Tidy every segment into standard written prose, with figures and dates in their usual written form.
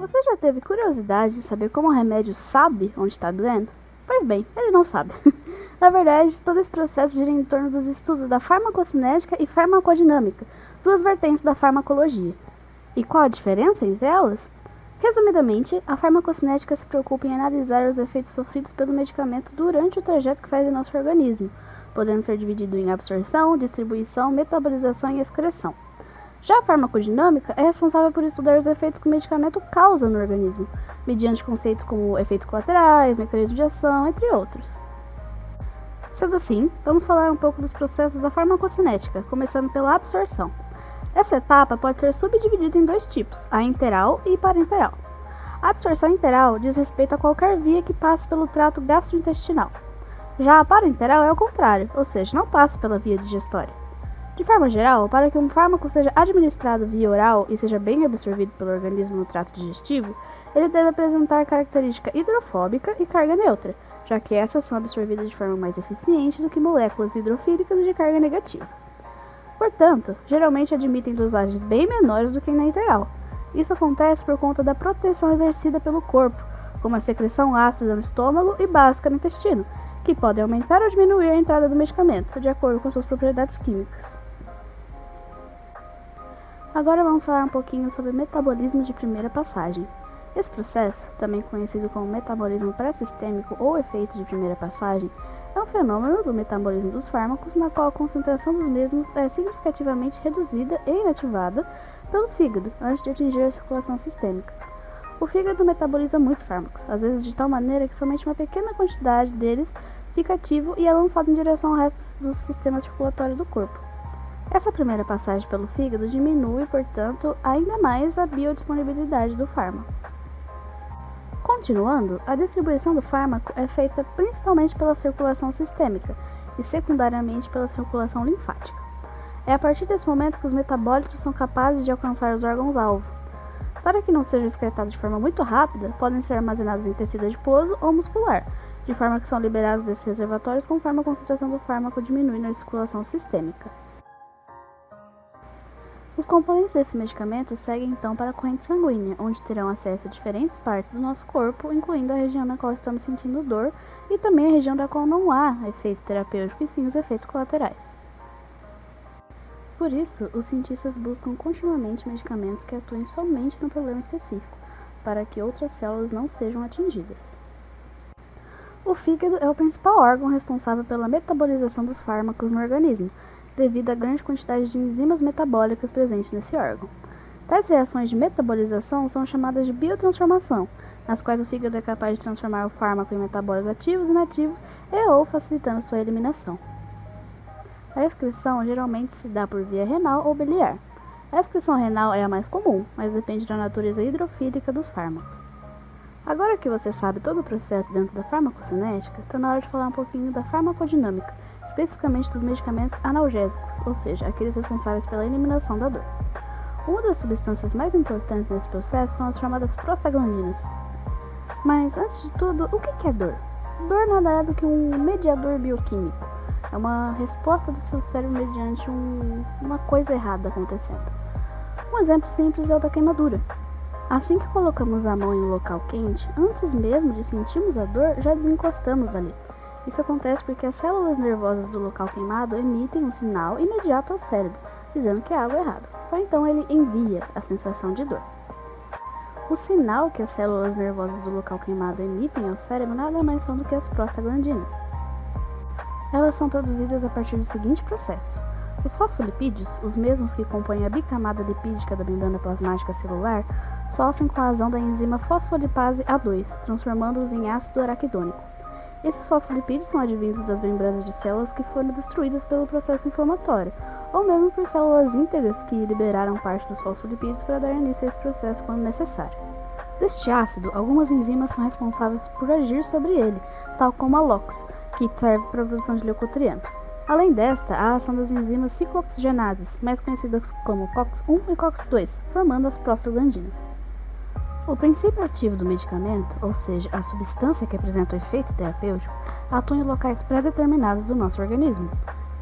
Você já teve curiosidade de saber como o remédio sabe onde está doendo? Pois bem, ele não sabe. Na verdade, todo esse processo gira em torno dos estudos da farmacocinética e farmacodinâmica, duas vertentes da farmacologia. E qual a diferença entre elas? Resumidamente, a farmacocinética se preocupa em analisar os efeitos sofridos pelo medicamento durante o trajeto que faz em nosso organismo, podendo ser dividido em absorção, distribuição, metabolização e excreção. Já a farmacodinâmica é responsável por estudar os efeitos que o medicamento causa no organismo, mediante conceitos como efeitos colaterais, mecanismos de ação, entre outros. Sendo assim, vamos falar um pouco dos processos da farmacocinética, começando pela absorção. Essa etapa pode ser subdividida em dois tipos, a enteral e parenteral. A absorção enteral diz respeito a qualquer via que passe pelo trato gastrointestinal. Já a parenteral é o contrário, ou seja, não passa pela via digestória. De forma geral, para que um fármaco seja administrado via oral e seja bem absorvido pelo organismo no trato digestivo, ele deve apresentar característica hidrofóbica e carga neutra, já que essas são absorvidas de forma mais eficiente do que moléculas hidrofílicas de carga negativa. Portanto, geralmente admitem dosagens bem menores do que na enteral. Isso acontece por conta da proteção exercida pelo corpo, como a secreção ácida no estômago e básica no intestino, que podem aumentar ou diminuir a entrada do medicamento, de acordo com suas propriedades químicas. Agora vamos falar um pouquinho sobre o metabolismo de primeira passagem. Esse processo, também conhecido como metabolismo pré-sistêmico ou efeito de primeira passagem, é um fenômeno do metabolismo dos fármacos na qual a concentração dos mesmos é significativamente reduzida e inativada pelo fígado antes de atingir a circulação sistêmica. O fígado metaboliza muitos fármacos, às vezes de tal maneira que somente uma pequena quantidade deles fica ativo e é lançado em direção ao resto do sistema circulatório do corpo. Essa primeira passagem pelo fígado diminui, portanto, ainda mais a biodisponibilidade do fármaco. Continuando, a distribuição do fármaco é feita principalmente pela circulação sistêmica e secundariamente pela circulação linfática. É a partir desse momento que os metabólitos são capazes de alcançar os órgãos-alvo. Para que não sejam excretados de forma muito rápida, podem ser armazenados em tecido adiposo ou muscular, de forma que são liberados desses reservatórios conforme a concentração do fármaco diminui na circulação sistêmica. Os componentes desse medicamento seguem então para a corrente sanguínea, onde terão acesso a diferentes partes do nosso corpo, incluindo a região na qual estamos sentindo dor e também a região da qual não há efeito terapêutico e sim os efeitos colaterais. Por isso, os cientistas buscam continuamente medicamentos que atuem somente no problema específico, para que outras células não sejam atingidas. O fígado é o principal órgão responsável pela metabolização dos fármacos no organismo, devido à grande quantidade de enzimas metabólicas presentes nesse órgão. Tais reações de metabolização são chamadas de biotransformação, nas quais o fígado é capaz de transformar o fármaco em metabólitos ativos e inativos ou facilitando sua eliminação. A excreção geralmente se dá por via renal ou biliar. A excreção renal é a mais comum, mas depende da natureza hidrofílica dos fármacos. Agora que você sabe todo o processo dentro da farmacocinética, está na hora de falar um pouquinho da farmacodinâmica, especificamente dos medicamentos analgésicos, ou seja, aqueles responsáveis pela eliminação da dor. Uma das substâncias mais importantes nesse processo são as chamadas prostaglandinas. Mas, antes de tudo, o que é dor? Dor nada é do que um mediador bioquímico. É uma resposta do seu cérebro mediante uma coisa errada acontecendo. Um exemplo simples é o da queimadura. Assim que colocamos a mão em um local quente, antes mesmo de sentirmos a dor, já desencostamos dali. Isso acontece porque as células nervosas do local queimado emitem um sinal imediato ao cérebro, dizendo que há algo errado. Só então ele envia a sensação de dor. O sinal que as células nervosas do local queimado emitem ao cérebro nada mais são do que as prostaglandinas. Elas são produzidas a partir do seguinte processo. Os fosfolipídios, os mesmos que compõem a bicamada lipídica da membrana plasmática celular, sofrem com a ação da enzima fosfolipase A2, transformando-os em ácido araquidônico. Esses fosfolipídios são advindos das membranas de células que foram destruídas pelo processo inflamatório, ou mesmo por células íntegras que liberaram parte dos fosfolipídios para dar início a esse processo quando necessário. Deste ácido, algumas enzimas são responsáveis por agir sobre ele, tal como a LOX, que serve para a produção de leucotrienos. Além desta, há a ação das enzimas ciclooxigenases, mais conhecidas como COX-1 e COX-2, formando as prostaglandinas. O princípio ativo do medicamento, ou seja, a substância que apresenta o efeito terapêutico, atua em locais pré-determinados do nosso organismo.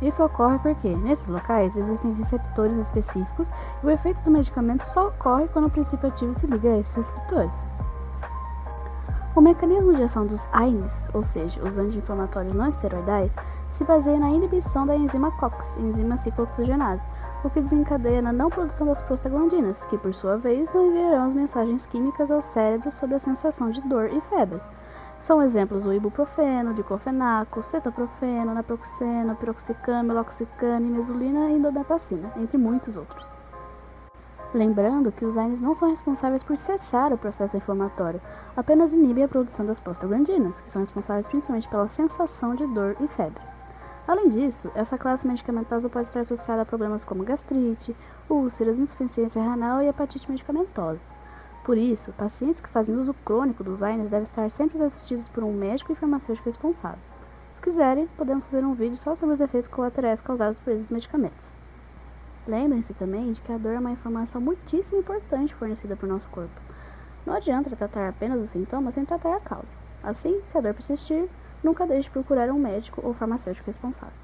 Isso ocorre porque, nesses locais, existem receptores específicos e o efeito do medicamento só ocorre quando o princípio ativo se liga a esses receptores. O mecanismo de ação dos AINES, ou seja, os anti-inflamatórios não esteroidais, se baseia na inibição da enzima COX, enzima ciclooxigenase, o que desencadeia na não produção das prostaglandinas, que por sua vez não enviarão as mensagens químicas ao cérebro sobre a sensação de dor e febre. São exemplos o ibuprofeno, diclofenaco, cetoprofeno, naproxeno, piroxicam, meloxicam, mesulina e indometacina, entre muitos outros. Lembrando que os AINES não são responsáveis por cessar o processo inflamatório, apenas inibem a produção das prostaglandinas, que são responsáveis principalmente pela sensação de dor e febre. Além disso, essa classe medicamentosa pode estar associada a problemas como gastrite, úlceras, insuficiência renal e hepatite medicamentosa. Por isso, pacientes que fazem uso crônico dos AINES devem estar sempre assistidos por um médico e farmacêutico responsável. Se quiserem, podemos fazer um vídeo só sobre os efeitos colaterais causados por esses medicamentos. Lembrem-se também de que a dor é uma informação muitíssimo importante fornecida por nosso corpo. Não adianta tratar apenas os sintomas sem tratar a causa. Assim, se a dor persistir, nunca deixe de procurar um médico ou farmacêutico responsável.